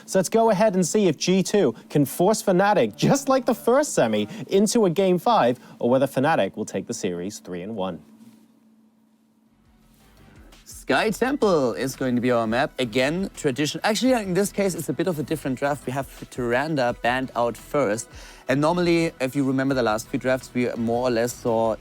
So let's go ahead and see if G2 can force Fnatic, just like the first semi, into a Game 5, or whether Fnatic will take the series 3-1. Sky Temple is going to be our map. Again, tradition. Actually, in this case, it's a bit of a different draft. We have Tyrande banned out first. And normally, if you remember the last few drafts, we more or less saw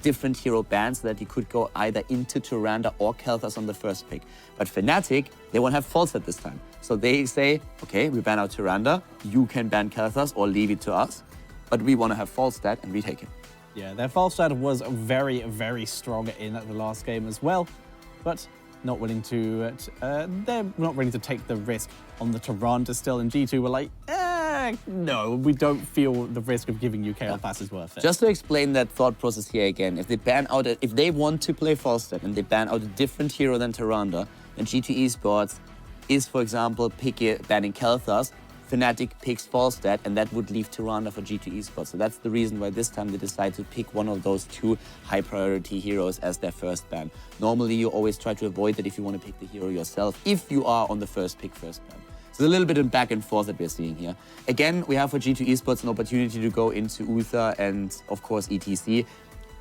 different hero bans so that you could go either into Tyrande or Kel'Thas on the first pick. But Fnatic, they won't have Falstad this time. So they say, okay, we ban out Tyrande, you can ban Kel'Thas or leave it to us. But we want to have Falstad and we take it. Yeah, their Falstad was very, very strong in the last game as well. But not willing to, they're not willing to take the risk on the Tyrande still, and G2 were like, no, we don't feel the risk of giving you Kel'Thas is worth it. Just to explain that thought process here again, if they ban out, if they want to play Falstad and they ban out a different hero than Tyrande, then G2 Esports is, for example, banning Kel'Thas, Fnatic picks Falstad, and that would leave Tyrande for G2 Esports. So that's the reason why this time they decide to pick one of those two high-priority heroes as their first ban. Normally, you always try to avoid that if you want to pick the hero yourself, if you are on the first pick, first ban. So a little bit of back and forth that we're seeing here. Again, we have for G2 Esports an opportunity to go into Uther and, of course, ETC.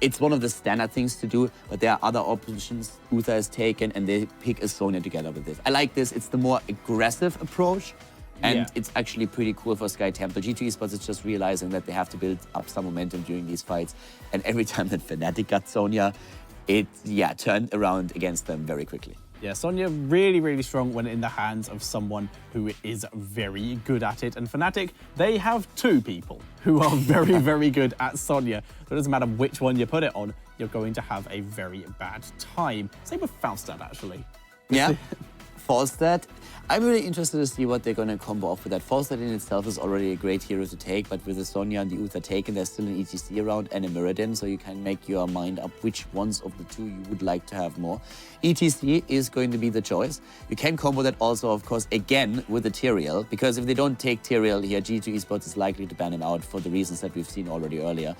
It's one of the standard things to do, but there are other options Uther has taken, and they pick a Sonya together with this. I like this. It's the more aggressive approach. And it's actually pretty cool for Sky Temple. G2 Esports is just realizing that they have to build up some momentum during these fights. And every time that Fnatic got Sonya, it turned around against them very quickly. Yeah, Sonya really strong when in the hands of someone who is very good at it. And Fnatic, they have two people who are very good at Sonya. So it doesn't matter which one you put it on, you're going to have a very bad time. Same with Falstad, actually. Yeah. Falstad, I'm really interested to see what they're going to combo off with that. Falstad in itself is already a great hero to take, but with the Sonya and the Uther taken, there's still an ETC around and a Muradin, so you can make your mind up which ones of the two you would like to have more. ETC is going to be the choice. You can combo that also, of course, again with the Tyrael, because if they don't take Tyrael here, G2 Esports is likely to ban him out for the reasons that we've seen already earlier.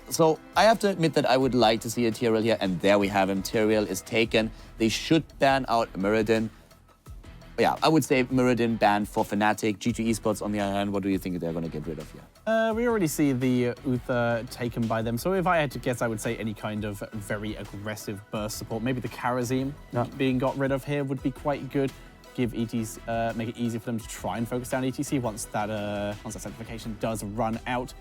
So I have to admit that I would like to see a Tyrael here, and there we have him. Tyrael is taken. They should ban out Muradin. Yeah, I would say Muradin banned for Fnatic. G2 Esports, on the other hand, what do you think they're going to get rid of here? We already see the Uther taken by them. So if I had to guess, I would say any kind of very aggressive burst support. Maybe the Kharazim being got rid of here would be quite good. Give ETC, make it easy for them to try and focus down ETC once that certification does run out.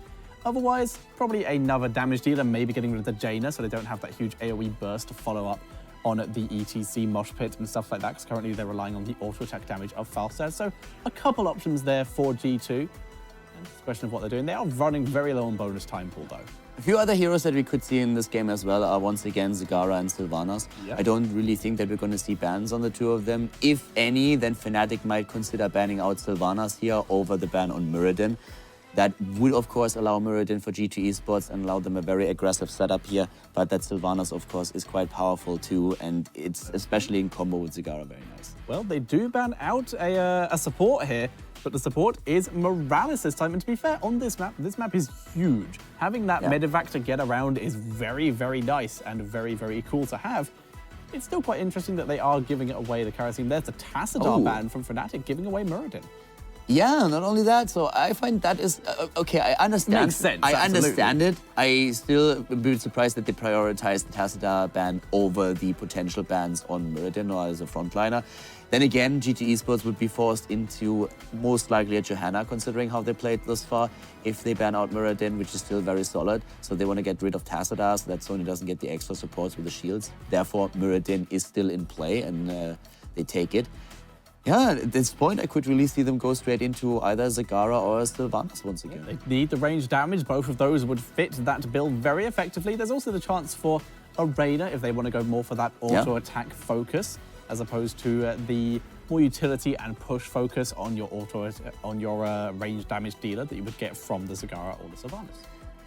Otherwise, probably another damage dealer, maybe getting rid of the Jaina so they don't have that huge AoE burst to follow up on the ETC mosh pit and stuff like that, because currently they're relying on the auto-attack damage of Falstad. So a couple options there for G2. And it's a question of what they're doing. They are running very low on bonus time pool, though. A few other heroes that we could see in this game as well are once again Zagara and Sylvanas. I don't really think that we're going to see bans on the two of them. If any, then Fnatic might consider banning out Sylvanas here over the ban on Muradin. That would, of course, allow Muradin for G2 Esports and allow them a very aggressive setup here. But that Sylvanas, of course, is quite powerful too, and it's especially in combo with Zagara very nice. Well, they do ban out a support here, but the support is Morales this time. And to be fair, on this map is huge. Having that medevac to get around is very nice and very cool to have. It's still quite interesting that they are giving it away, the Kharazim. There's the Tassadar ban from Fnatic, giving away Muradin. Yeah, not only that, so I find that is, okay, I understand. Makes sense, I understand it. I still am a bit surprised that they prioritized the Tassadar ban over the potential bans on Muradin or as a frontliner. Then again, G2 Esports would be forced into most likely a Johanna, considering how they played thus far, if they ban out Muradin, which is still very solid. So they want to get rid of Tassadar so that Sony doesn't get the extra supports with the shields. Therefore, Muradin is still in play and they take it. Yeah, at this point, I could really see them go straight into either Zagara or Sylvanas once again. They need the range damage. Both of those would fit that build very effectively. There's also the chance for a Reyna if they want to go more for that auto-attack focus, as opposed to the more utility and push focus on your range damage dealer that you would get from the Zagara or the Sylvanas.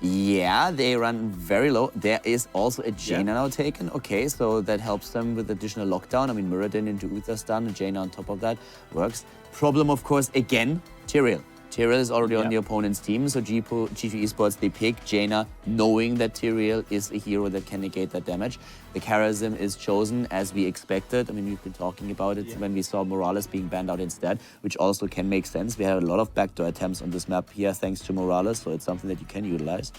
Yeah, they run very low. There is also a Jaina now taken. Okay, so that helps them with additional lockdown. I mean, Muradin into Uther stun, and Jaina on top of that works. Problem, of course, again, Tyrael. Tyrael is already on the opponent's team, so G2 eSports, they pick Jaina, knowing that Tyrael is a hero that can negate that damage. The Charism is chosen as we expected. I mean, we've been talking about it when we saw Morales being banned out instead, which also can make sense. We had a lot of backdoor attempts on this map here thanks to Morales, so it's something that you can utilize.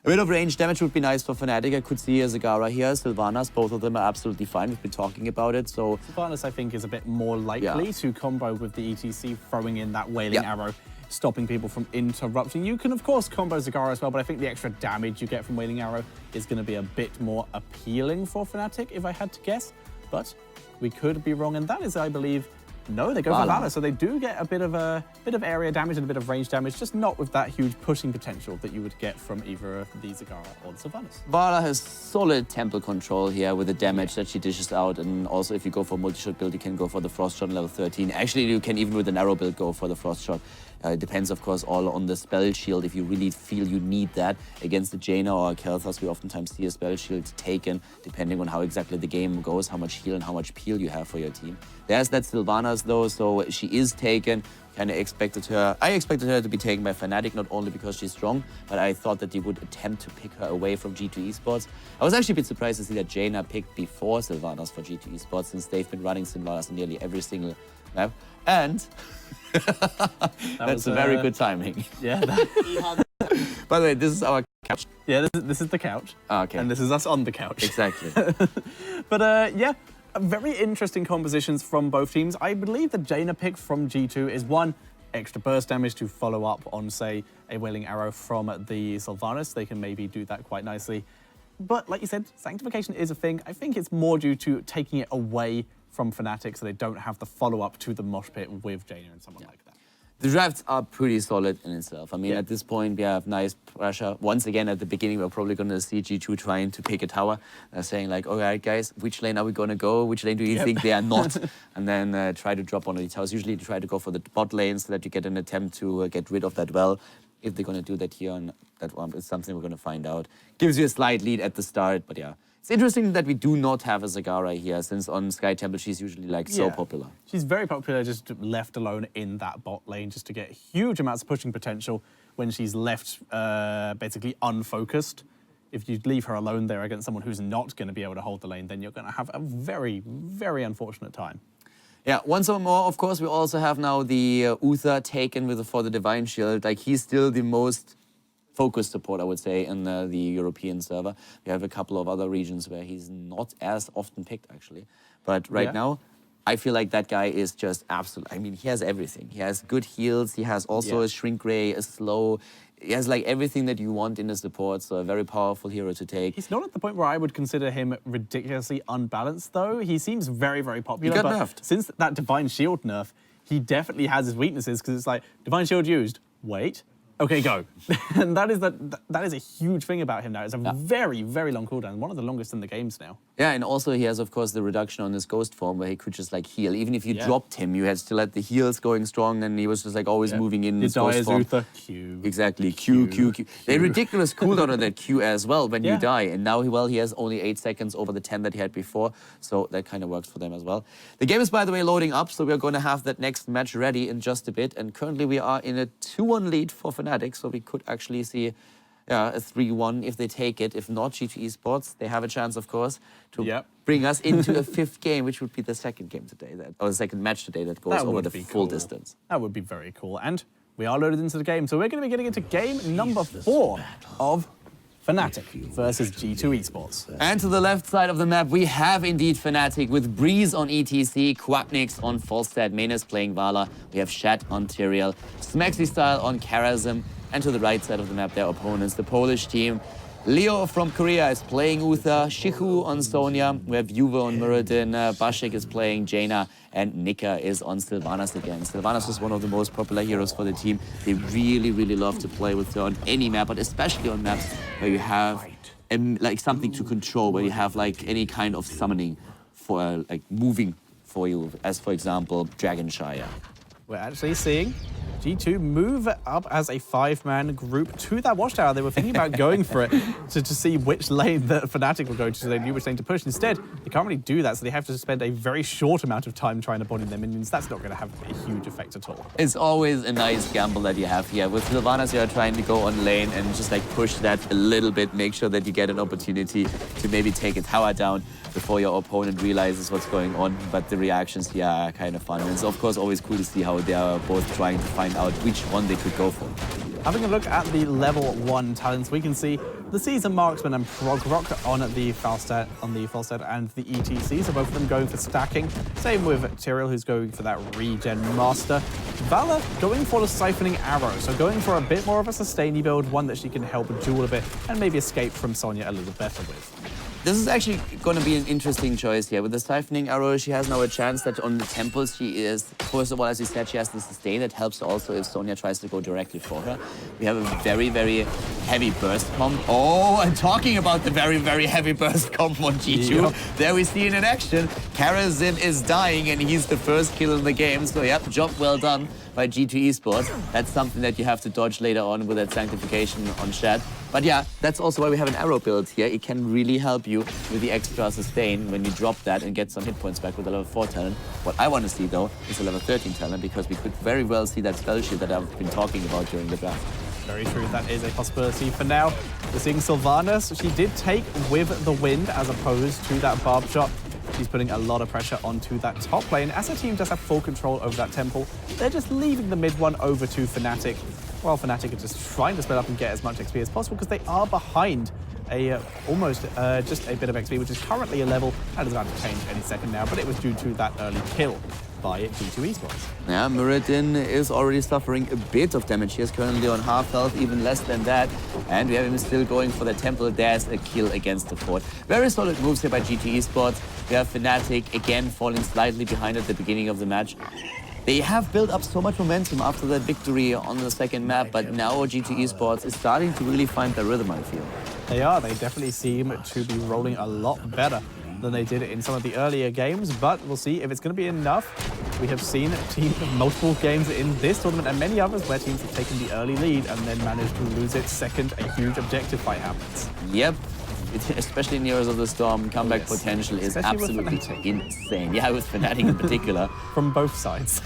A bit of range damage would be nice for Fnatic. I could see a Zagara here, Sylvanas, both of them are absolutely fine. We've been talking about it, so... Sylvanas, I think, is a bit more likely to combo with the ETC, throwing in that Wailing Arrow, stopping people from interrupting. You can, of course, combo Zagara as well, but I think the extra damage you get from Wailing Arrow is going to be a bit more appealing for Fnatic, if I had to guess. But we could be wrong, and that is, I believe... No, they go for Valor, so they do get a bit of area damage and a bit of range damage, just not with that huge pushing potential that you would get from either the Zagara or the Sylvanas. Valor has solid temple control here with the damage that she dishes out, and also if you go for multi-shot build, you can go for the Frost Shot level 13. Actually, you can even with an arrow build go for the Frost Shot. It depends, of course, all on the spell shield. If you really feel you need that against the Jaina or Kel'Thas, we oftentimes see a spell shield taken, depending on how exactly the game goes, how much heal and how much peel you have for your team. There's that Sylvanas, though, so she is taken. I expected her to be taken by Fnatic, not only because she's strong, but I thought that they would attempt to pick her away from G2 eSports. I was actually a bit surprised to see that Jaina picked before Sylvanas for G2 eSports, since they've been running Sylvanas in nearly every single map. And that's a very good timing. Yeah. By the way, this is our couch. Yeah, this is the couch. Okay. And this is us on the couch. Exactly. But yeah, very interesting compositions from both teams. I believe the Jaina pick from G2 is one, extra burst damage to follow up on, say, a Wailing Arrow from the Sylvanas. They can maybe do that quite nicely. But like you said, Sanctification is a thing. I think it's more due to taking it away from Fnatic, so they don't have the follow-up to the mosh pit with Jaina and someone like that. The drafts are pretty solid in itself. I mean, at this point, we have nice pressure. Once again, at the beginning, we're probably going to see G2 trying to pick a tower. Saying like, all right, guys, which lane are we going to go? Which lane do you think they are not? And then try to drop one of the towers. Usually they try to go for the bot lane so that you get an attempt to get rid of that well. If they're going to do that here on that one, it's something we're going to find out. Gives you a slight lead at the start, but yeah. It's interesting that we do not have a Zagara here, since on Sky Temple she's usually like so popular. She's very popular, just left alone in that bot lane, just to get huge amounts of pushing potential when she's left basically unfocused. If you leave her alone there against someone who's not going to be able to hold the lane, then you're going to have a very, very unfortunate time. Yeah, once more, of course, we also have now the Uther taken for the Divine Shield. Like, he's still the most focused support, I would say, in the European server. We have a couple of other regions where he's not as often picked, actually. But right now, I feel like that guy is just absolute. I mean, he has everything. He has good heals. He has also a Shrink Ray, a slow. He has like everything that you want in a support, so a very powerful hero to take. He's not at the point where I would consider him ridiculously unbalanced, though. He seems very, very popular. He got nerfed. Since that Divine Shield nerf, he definitely has his weaknesses, because it's like, Divine Shield used, wait. Okay, go. And that is a huge thing about him now. It's a very, very long cooldown, one of the longest in the games now. Yeah, and also he has, of course, the reduction on his ghost form where he could just like heal. Even if you dropped him, you had still had the heals going strong, and he was just like always moving in his ghost form. Uther, Q. Exactly, Q. They ridiculous cooldown on that Q as well when you die. And now he has only 8 seconds over the 10 that he had before, so that kind of works for them as well. The game is, by the way, loading up, so we're going to have that next match ready in just a bit. And currently we are in a 2-1 lead for Fnatic, so we could actually see a 3-1 if they take it. If not, G2 eSports, they have a chance, of course, to bring us into a 5th game, which would be the second game today, or the second match today that goes over the full distance. That would be very cool. And we are loaded into the game, so we're going to be getting into game number 4 of Fnatic versus G2 eSports. And to the left side of the map, we have indeed Fnatic with Breeze on ETC, Quacknix on Falstad, Menes playing Vala. We have Shat on Tyrael, Smexy Style on Charism. And to the right side of the map, their opponents, the Polish team. Leo from Korea is playing Uther, Shihu on Sonya, we have Juve on Muradin, Bashik is playing Jaina, and Nika is on Sylvanas again. Sylvanas is one of the most popular heroes for the team. They really, really love to play with her on any map, but especially on maps where you have like something to control, where you have like any kind of summoning for like moving for you, as for example, Dragonshire. We're actually seeing G2 move up as a 5-man group to that watchtower. They were thinking about going for it to see which lane that Fnatic will go to, so they knew which lane to push. Instead, they can't really do that, so they have to spend a very short amount of time trying to body their minions. That's not going to have a huge effect at all. It's always a nice gamble that you have here. With Sylvanas, you're trying to go on lane and just like push that a little bit, make sure that you get an opportunity to maybe take a tower down before your opponent realizes what's going on. But the reactions here are kind of fun. And it's of course always cool to see how they are both trying to find out which one they could go for. Having a look at the level 1 talents, we can see the Season Marksman and Prog Rock on the Falstad and the ETC, so both of them going for stacking. Same with Tyrael, who's going for that regen master. Vala going for the siphoning arrow, so going for a bit more of a sustainy build, one that she can help duel a bit and maybe escape from Sonya a little better with. This is actually going to be an interesting choice here. With the siphoning arrow, she has now a chance that on the temples she is, first of all, as you said, she has the sustain. That helps also if Sonya tries to go directly for her. We have a very, very heavy burst comp. Oh, and talking about the very, very heavy burst comp on G2. Yep. There we see it in action. Karazin is dying and he's the first kill in the game. So yep, job well done by G2 Esports. That's something that you have to dodge later on with that sanctification on Shed. But yeah, that's also why we have an arrow build here. It can really help you with the extra sustain when you drop that and get some hit points back with a level 4 talent. What I want to see though is a level 13 talent, because we could very well see that spell shield that I've been talking about during the draft. Very true, that is a possibility for now. We're seeing Sylvanas. She did take with the wind as opposed to that barb shot. She's putting a lot of pressure onto that top lane. As her team does have full control over that temple, they're just leaving the mid one over to Fnatic. Well, Fnatic are just trying to split up and get as much XP as possible because they are behind almost just a bit of XP, which is currently a level that is about to change any second now, but it was due to that early kill by G2 Esports. Yeah, Muradin is already suffering a bit of damage. He is currently on half health, even less than that. And we have him still going for the temple. There's a kill against the fort. Very solid moves here by G2 Esports. We have Fnatic again falling slightly behind at the beginning of the match. They have built up so much momentum after that victory on the second map, but now G2 Esports is starting to really find their rhythm, I feel. They are. They definitely seem to be rolling a lot better than they did in some of the earlier games, but we'll see if it's going to be enough. We have seen multiple games in this tournament and many others where teams have taken the early lead and then managed to lose it second. A huge objective fight happens. Yep. Especially in Heroes of the Storm, comeback potential is absolutely insane. Yeah, with Fnatic in particular. From both sides.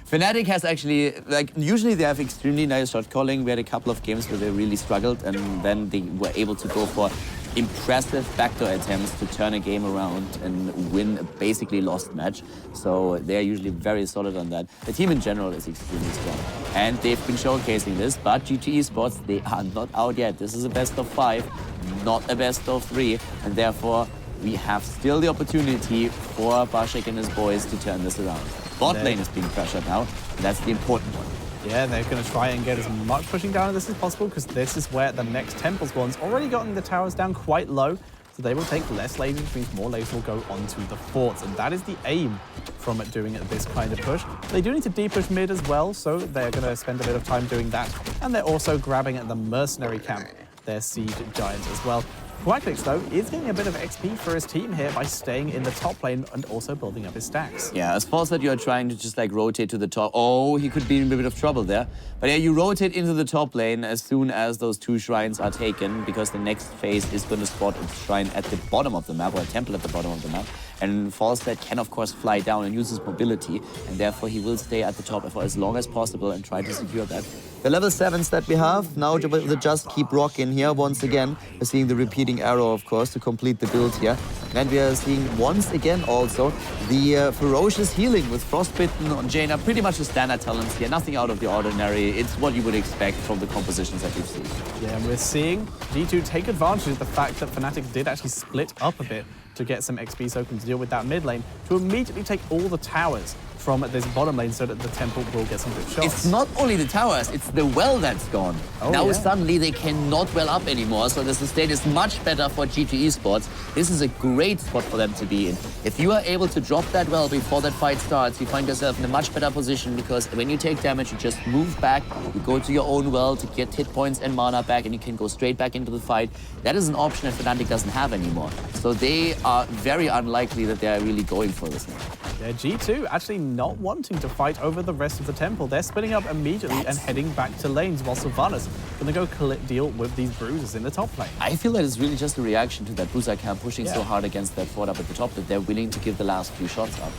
Fnatic has actually, usually they have extremely nice shot calling. We had a couple of games where they really struggled and then they were able to go for impressive backdoor attempts to turn a game around and win a basically lost match. So they're usually very solid on that. The team in general is extremely strong. And they've been showcasing this, but G2 Esports, they are not out yet. This is a best of 5, not a best of 3. And therefore, we have still the opportunity for Bashik and his boys to turn this around. Bot lane is being pressured now, and that's the important one. Yeah, they're going to try and get as much pushing down as this is possible because this is where the next temple spawns. Already gotten the towers down quite low, so they will take less lanes, which means more lanes will go onto the forts. And that is the aim from doing this kind of push. They do need to de-push mid as well, so they're going to spend a bit of time doing that. And they're also grabbing at the mercenary camp, their siege giant as well. Quackix, though, is getting a bit of XP for his team here by staying in the top lane and also building up his stacks. Yeah, as far as that you're trying to just rotate to the top. Oh, he could be in a bit of trouble there. But yeah, you rotate into the top lane as soon as those 2 shrines are taken, because the next phase is going to spot a shrine at the bottom of the map, or a temple at the bottom of the map. And Falstad can, of course, fly down and use his mobility, and therefore he will stay at the top for as long as possible and try to secure that. The level 7s that we have, now they just keep rocking here once again. We're seeing the repeating arrow, of course, to complete the build here. And we are seeing once again also the ferocious healing with Frostbitten on Jaina. Pretty much the standard talents here, nothing out of the ordinary. It's what you would expect from the compositions that we've seen. Yeah, and we're seeing G2 take advantage of the fact that Fnatic did actually split up a bit to get some XP so can deal with that mid lane, to immediately take all the towers from this bottom lane so that the temple will get some good shots. It's not only the towers, it's the well that's gone. Oh, now yeah. Suddenly they cannot well up anymore, so the sustain is much better for G2 Esports. This is a great spot for them to be in. If you are able to drop that well before that fight starts, you find yourself in a much better position, because when you take damage, you just move back, you go to your own well to get hit points and mana back, and you can go straight back into the fight. That is an option that Fnatic doesn't have anymore. So they are very unlikely that they are really going for this now. Yeah, G2 actually not wanting to fight over the rest of the temple. They're splitting up immediately and heading back to lanes, while Sylvanas going to go deal with these bruisers in the top lane. I feel that it's really just a reaction to that Bruiser camp pushing so hard against that fort up at the top that they're willing to give the last few shots up.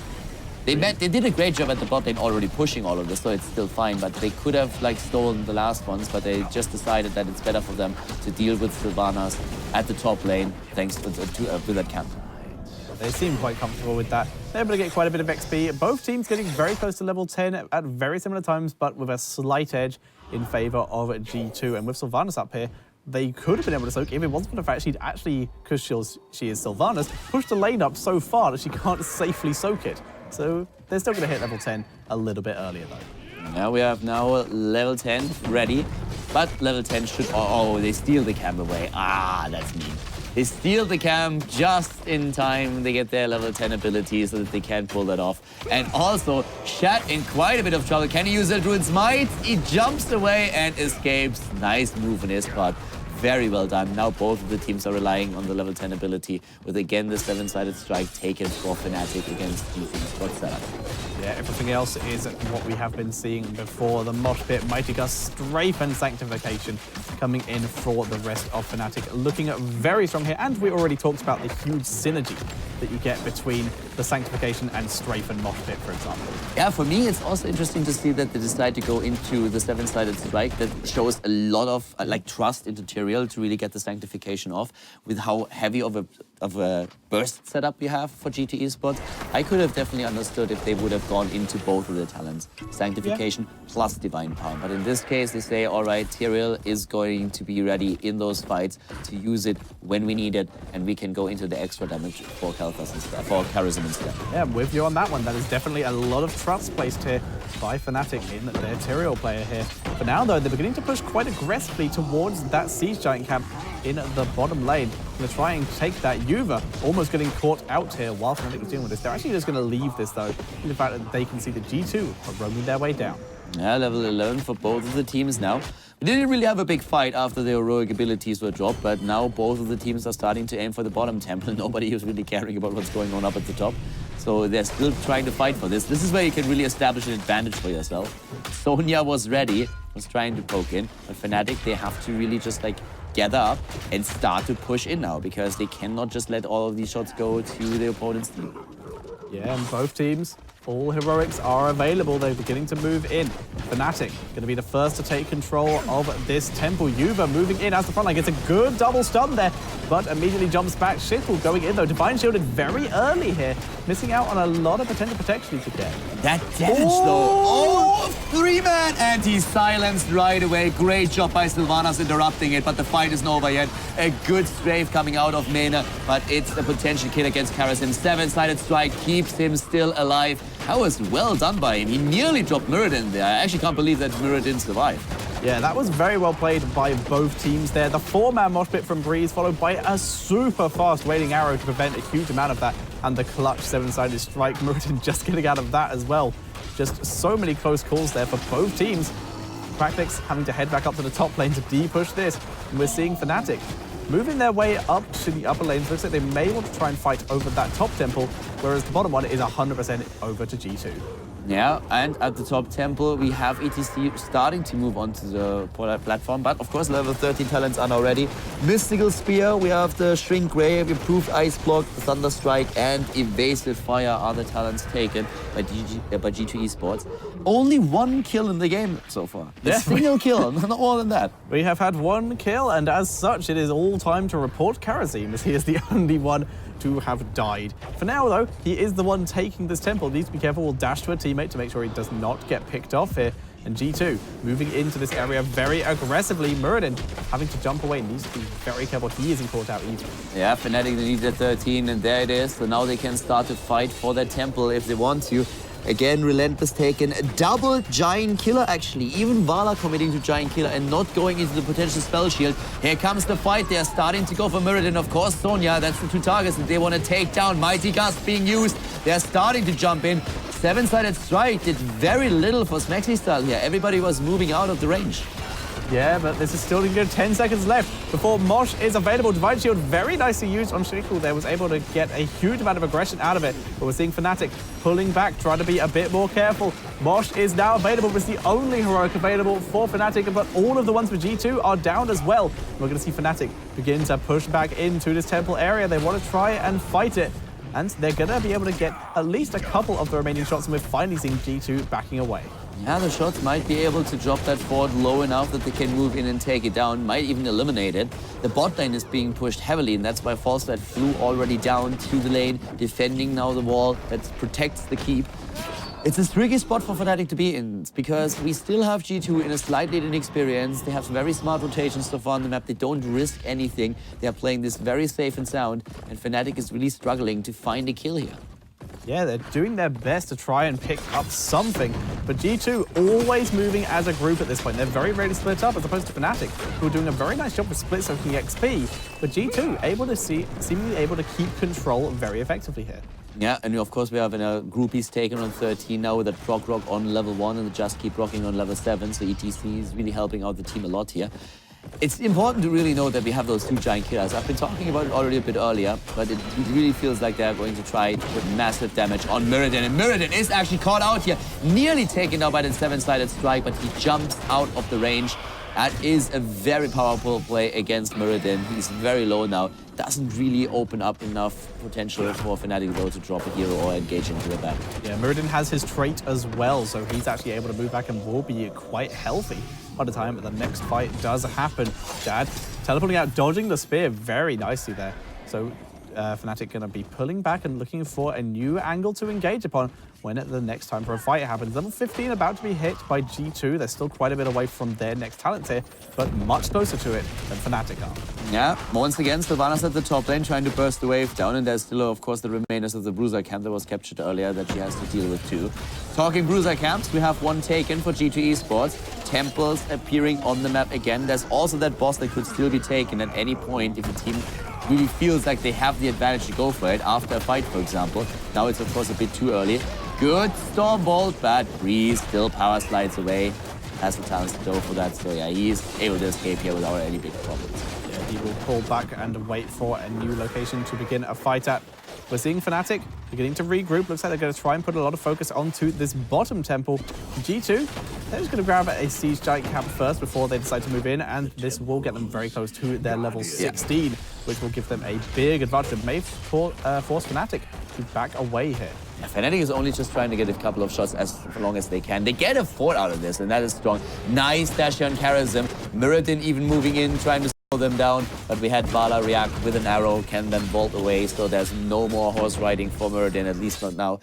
They did a great job at the bot lane already pushing all of this, so it's still fine, but they could have like stolen the last ones, but they just decided that it's better for them to deal with Sylvanas at the top lane thanks to that camp. They seem quite comfortable with that. They're able to get quite a bit of XP. Both teams getting very close to level 10 at very similar times, but with a slight edge in favor of G2. And with Sylvanas up here, they could have been able to soak if it wasn't for the fact she'd actually, because she is Sylvanas, pushed the lane up so far that she can't safely soak it. So they're still going to hit level 10 a little bit earlier, though. Now we have level 10 ready, but level 10 should... Oh, they steal the camp away. Ah, that's mean. They steal the camp just in time. They get their level 10 ability so that they can pull that off. And also, Shat in quite a bit of trouble. Can he use the Druid's Might? He jumps away and escapes. Nice move on his part. Very well done. Now both of the teams are relying on the level 10 ability with, again, the 7-sided strike taken for Fnatic against eSports setup. Yeah, everything else is what we have been seeing before. The Mosh Pit, Mighty Gust, Strafe and Sanctification coming in for the rest of Fnatic. Looking at very strong here, and we already talked about the huge synergy that you get between the Sanctification and Strafe and Mosh Pit, for example. Yeah, for me, it's also interesting to see that they decide to go into the 7-sided strike. That shows a lot of trust into Tyrael to really get the Sanctification off with how heavy of a burst setup we have for G2 Esports. I could have definitely understood if they would have gone into both of the talents, Sanctification plus Divine Power. But in this case, they say, all right, Tyrael is going to be ready in those fights to use it when we need it, and we can go into the extra damage for Kalthas instead, for Charism instead. Yeah, I'm with you on that one. That is definitely a lot of trust placed here by Fnatic in their Tyrael player here. For now, though, they're beginning to push quite aggressively towards that Siege Giant camp in the bottom lane. Going to try and take that. Yuva almost getting caught out here while Fnatic is dealing with this. They're actually just going to leave this, though, in the fact that they can see the G2 are roaming their way down. Yeah, level 11 for both of the teams now. We didn't really have a big fight after the heroic abilities were dropped, but now both of the teams are starting to aim for the bottom temple. Nobody is really caring about what's going on up at the top. So they're still trying to fight for this. This is where you can really establish an advantage for yourself. Sonya was ready, was trying to poke in, but Fnatic, they have to really just gather up and start to push in now, because they cannot just let all of these shots go to the opponent's team. Yeah, and both teams, all heroics are available. They're beginning to move in. Fnatic going to be the first to take control of this temple. Yuva moving in as the front line. Gets a good double stun there, but immediately jumps back. Shittle going in, though. Divine shielded very early here. Missing out on a lot of potential protection he could get. That damage, though. Oh, 3-man! And he's silenced right away. Great job by Sylvanas interrupting it, but the fight isn't over yet. A good strafe coming out of Mena, but it's a potential kill against Karasim. 7-sided strike keeps him still alive. That was well done by him. He nearly dropped Muradin there. I actually can't believe that Muradin survived. Yeah, that was very well played by both teams there. The 4-man mosh pit from Breeze, followed by a super fast waiting arrow to prevent a huge amount of that. And the clutch 7-sided strike, Muradin just getting out of that as well. Just so many close calls there for both teams. Practice having to head back up to the top lane to de-push this. And we're seeing Fnatic moving their way up to the upper lanes. Looks like they may want to try and fight over that top temple, whereas the bottom one is 100% over to G2. Yeah, and at the top temple, we have ETC starting to move onto the platform, but of course, level 13 talents are now ready. Mystical Spear, we have the Shrink Grave, Improved Ice Block, Thunder Strike, and Evasive Fire are the talents taken by G2 Esports. Only one kill in the game so far. A single kill, not more than that. We have had one kill, and as such, it is all time to report Karazim, as he is the only one to have died. For now, though, he is the one taking this temple. Needs to be careful. We'll dash to a teammate to make sure he does not get picked off here. And G2 moving into this area very aggressively. Muradin having to jump away. Needs to be very careful. He isn't caught out either. Yeah, Fnatic, they need the 13, and there it is. So now they can start to fight for their temple if they want to. Again, Relentless taken. Double Giant Killer, actually. Even Vala committing to Giant Killer and not going into the potential spell shield. Here comes the fight. They're starting to go for Muradin. Of course, Sonya, that's the two targets that they want to take down. Mighty Gust being used. They're starting to jump in. 7-sided strike did very little for Smexy style here. Everybody was moving out of the range. Yeah, but this is still 10 seconds left. before Mosh is available. Divine Shield very nicely used on Shiniku there, was able to get a huge amount of aggression out of it. But we're seeing Fnatic pulling back, trying to be a bit more careful. Mosh is now available, but it's the only heroic available for Fnatic, but all of the ones for G2 are down as well. We're going to see Fnatic begin to push back into this temple area. They want to try and fight it, and they're going to be able to get at least a couple of the remaining shots, and we're finally seeing G2 backing away. Yeah, the shots might be able to drop that fort low enough that they can move in and take it down, might even eliminate it. The bot lane is being pushed heavily, and that's why Falstad flew already down to the lane, defending now the wall that protects the keep. It's a tricky spot for Fnatic to be in, because we still have G2 in a slightly inexperienced. They have very smart rotations so far on the map. They don't risk anything. They are playing this very safe and sound, and Fnatic is really struggling to find a kill here. Yeah, they're doing their best to try and pick up something, but G2 always moving as a group at this point. They're very rarely split up, as opposed to Fnatic, who are doing a very nice job with split soaking XP, but G2 seemingly able to keep control very effectively here. Yeah, and of course we have groupies taken on 13 now with that proc rock on level 1 and the just keep rocking on level 7, so ETC is really helping out the team a lot here. It's important to really know that we have those two giant killers. I've been talking about it already a bit earlier, but it really feels like they're going to try to put massive damage on Muradin. And Muradin is actually caught out here, nearly taken out by the 7-sided strike, but he jumps out of the range. That is a very powerful play against Muradin. He's very low now. Doesn't really open up enough potential for Fnatic though to drop a hero or engage into the back. Yeah, Muradin has his trait as well, so he's actually able to move back and will be quite healthy by the time the next fight does happen. Jad teleporting out, dodging the spear very nicely there. So Fnatic going to be pulling back and looking for a new angle to engage upon when the next time for a fight happens. Level 15 about to be hit by G2. They're still quite a bit away from their next talent tier, but much closer to it than Fnatic are. Yeah, once again, Sylvanas at the top lane trying to burst the wave down, and there's still, of course, the remainders of the Bruiser camp that was captured earlier that she has to deal with too. Talking Bruiser camps, we have one taken for G2 Esports. Temples appearing on the map again. There's also that boss that could still be taken at any point if a team really feels like they have the advantage to go for it after a fight, for example. Now it's, of course, a bit too early. Good Stormbolt, but Breeze still power slides away. Has the talents to go for that, so yeah, he's able to escape here without any big problems. Yeah, he will pull back and wait for a new location to begin a fight at. We're seeing Fnatic beginning to regroup. Looks like they're going to try and put a lot of focus onto this bottom temple. G2, they're just going to grab a Siege Giant camp first before they decide to move in, and this will get them very close to their level 16, which will give them a big advantage and may force Fnatic to back away here. Yeah, Fnatic is only just trying to get a couple of shots as long as they can. They get a fort out of this, and that is strong. Nice dash on Karazim. Muradin even moving in, trying to slow them down, but we had Vala react with an arrow, can then bolt away, so there's no more horse riding for Muradin, at least not now.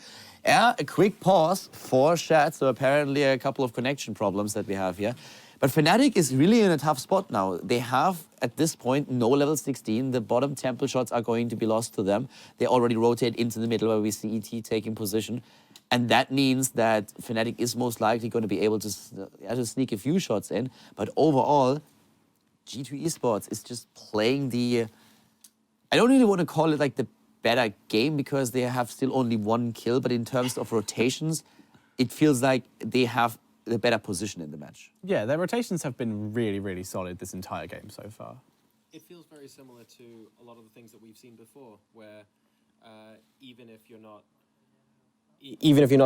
Yeah, a quick pause for Shad, so apparently a couple of connection problems that we have here. But Fnatic is really in a tough spot now. They have, at this point, no level 16. The bottom temple shots are going to be lost to them. They already rotate into the middle where we see ET taking position. And that means that Fnatic is most likely going to be able to sneak a few shots in. But overall, G2 Esports is just playing the... I don't really want to call it like the better game because they have still only one kill. But in terms of rotations, it feels like they have the better position in the match. Yeah, their rotations have been really, really solid this entire game so far. It feels very similar to a lot of the things that we've seen before, where even if you're not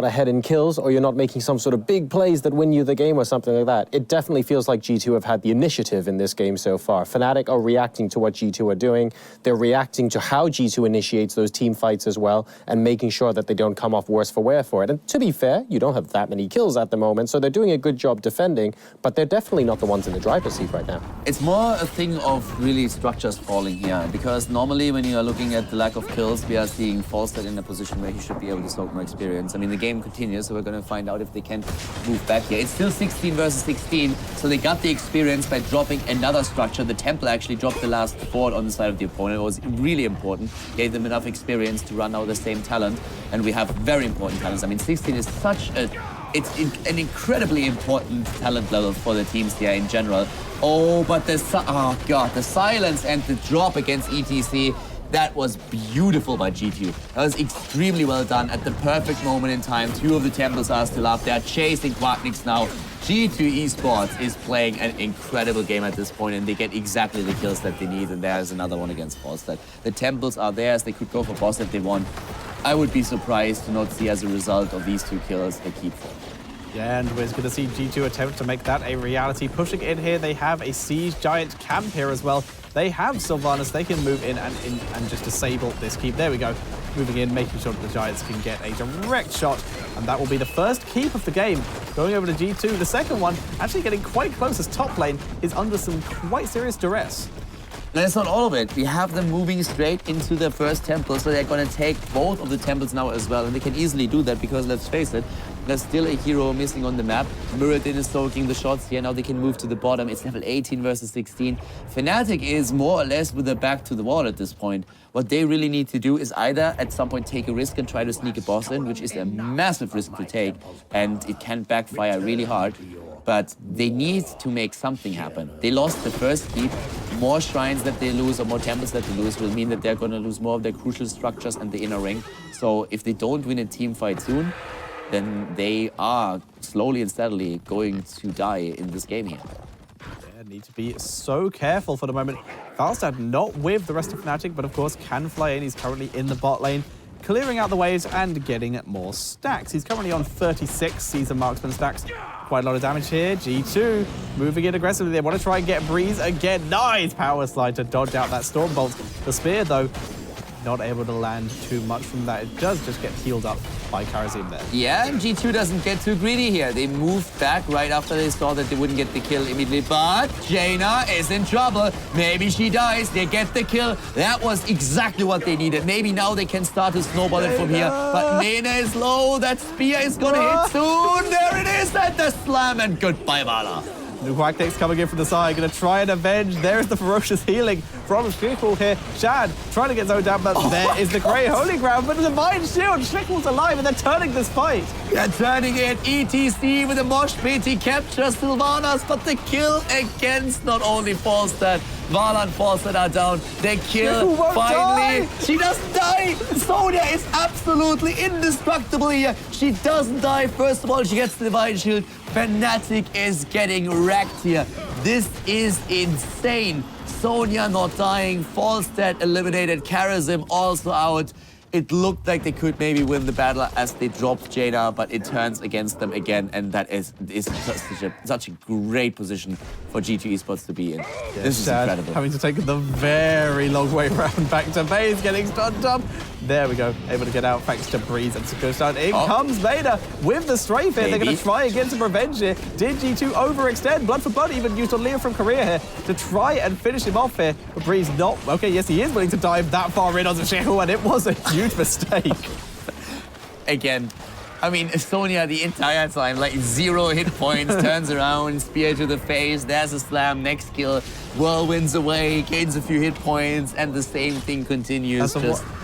ahead in kills or you're not making some sort of big plays that win you the game or something like that, it definitely feels like G2 have had the initiative in this game so far. Fnatic are reacting to what G2 are doing. They're reacting to how G2 initiates those team fights as well and making sure that they don't come off worse for wear for it. And to be fair, you don't have that many kills at the moment, so they're doing a good job defending, but they're definitely not the ones in the driver's seat right now. It's more a thing of really structures falling here, because normally when you are looking at the lack of kills, we are seeing Falstad in a position where he should be able to soak more experience. I mean, the game continues, so we're going to find out if they can move back here. It's still 16 versus 16, so they got the experience by dropping another structure. The Temple actually dropped the last fort on the side of the opponent. It was really important. Gave them enough experience to run out the same talent, and we have very important talents. I mean, 16 is such a... It's an incredibly important talent level for the teams here in general. Oh, but the silence and the drop against ETC. That was beautiful by G2. That was extremely well done at the perfect moment in time. 2 of the temples are still up. They're chasing Quacknix now. G2 Esports is playing an incredible game at this point, and they get exactly the kills that they need, and there's another one against Falstad. The temples are theirs. They could go for boss if they want. I would be surprised to not see as a result of these 2 kills a keep for. Yeah, and we're going to see G2 attempt to make that a reality. Pushing in here, they have a Siege Giant camp here as well. They have Sylvanas. They can move in and just disable this keep. There we go. Moving in, making sure that the Giants can get a direct shot. And that will be the first keep of the game. Going over to G2. The second one, actually getting quite close as top lane is under some quite serious duress. That's not all of it. We have them moving straight into their first temple, so they're going to take both of the temples now as well. And they can easily do that because, let's face it, there's still a hero missing on the map. Muradin is soaking the shots here. Now they can move to the bottom. It's level 18 versus 16. Fnatic is more or less with their back to the wall at this point. What they really need to do is either at some point take a risk and try to sneak a boss in, which is a massive risk to take, and it can backfire really hard. But they need to make something happen. They lost the first keep. More shrines that they lose or more temples that they lose will mean that they're going to lose more of their crucial structures and the inner ring. So if they don't win a team fight soon, then they are slowly and steadily going to die in this game here. Yeah, need to be so careful for the moment. Falstad not with the rest of Fnatic, but of course can fly in. He's currently in the bot lane, clearing out the waves and getting more stacks. He's currently on 36 Season Marksman stacks. Quite a lot of damage here. G2 moving in aggressively. They want to try and get Breeze again. Nice power slide to dodge out that Storm Bolt. The spear, though, not able to land too much from that. It does just get healed up by Karazim there. Yeah, and G2 doesn't get too greedy here. They moved back right after they saw that they wouldn't get the kill immediately. But Jaina is in trouble. Maybe she dies. They get the kill. That was exactly what they needed. Maybe now they can start to snowball it from here. But Nena is low. That spear is going to hit soon. There it is. And the slam. And goodbye, Vala. Quacknix coming in from the side, going to try and avenge. There's the ferocious healing from Schickel here. Shad trying to get zoned down, but there is the Grey Holy Ground. But the Divine Shield, Schickel's alive, and they're turning this fight. They're turning it. ETC with a mosh pit. He captures Sylvanas, but the kill against not only Falstad, Vala and Falstad are down. They kill finally. She doesn't die. Sonya is absolutely indestructible here. She doesn't die. First of all, she gets the Divine Shield. Fnatic is getting wrecked here. This is insane. Sonya not dying. Falstad eliminated. Karazim also out. It looked like they could maybe win the battle as they dropped Jaina, but it turns against them again, and that is such a great position for G2 Esports to be in. Yeah, this is incredible. Having to take the very long way around back to base, getting stunned up. There we go, able to get out thanks to Breeze and Secure Stun. In comes Vader with the strafe here. They're going to try again some revenge here. Did G2 overextend? Blood for Blood even used on Leo from Korea here to try and finish him off here. But Breeze not. Okay, yes, he is willing to dive that far in on Zasheko, and it was a huge mistake. Again, I mean, Sonya the entire time, like 0 hit points, turns around, spear to the face, there's a slam, next kill, whirlwinds away, gains a few hit points, and the same thing continues.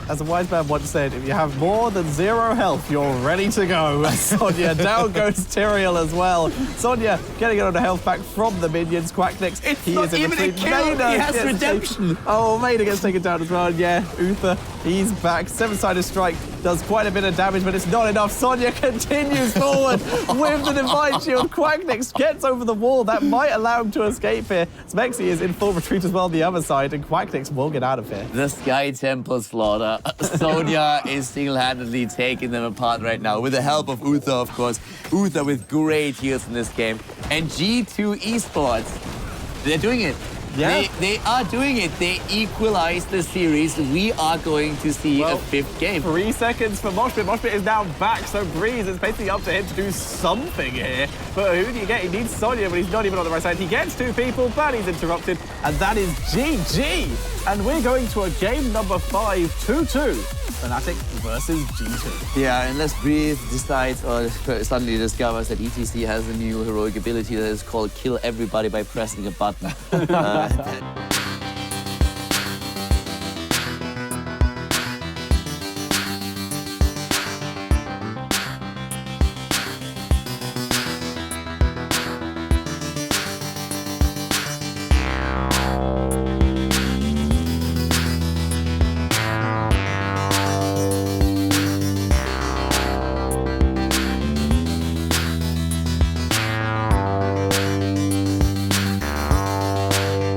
As a wise man once said, if you have more than 0 health, you're ready to go. Sonya, down goes Tyrael as well. Sonya getting it on the health back from the minions. Quacknix, he is in between. He has redemption. Oh, Maida gets taken down as well. Yeah, Uther, he's back. 7-sided strike does quite a bit of damage, but it's not enough. Sonya continues forward with the Divine Shield. Quacknix gets over the wall. That might allow him to escape here. Smexy is in full retreat as well on the other side, and Quacknix will get out of here. The Sky Temple slaughter. Sonya is single-handedly taking them apart right now, with the help of Uther, of course. Uther with great heals in this game. And G2 Esports, they're doing it. Yeah. They are doing it. They equalize the series. We are going to see a 5th game. 3 seconds for Moshpit. Moshpit is now back, so Breeze, it's basically up to him to do something here. But who do you get? He needs Sonya, but he's not even on the right side. He gets 2 people, but he's interrupted. And that is GG. And we're going to a game number 5, 2-2. Fnatic versus G2. Yeah, unless Breeze decides or suddenly discovers that ETC has a new heroic ability that is called Kill Everybody by pressing a button.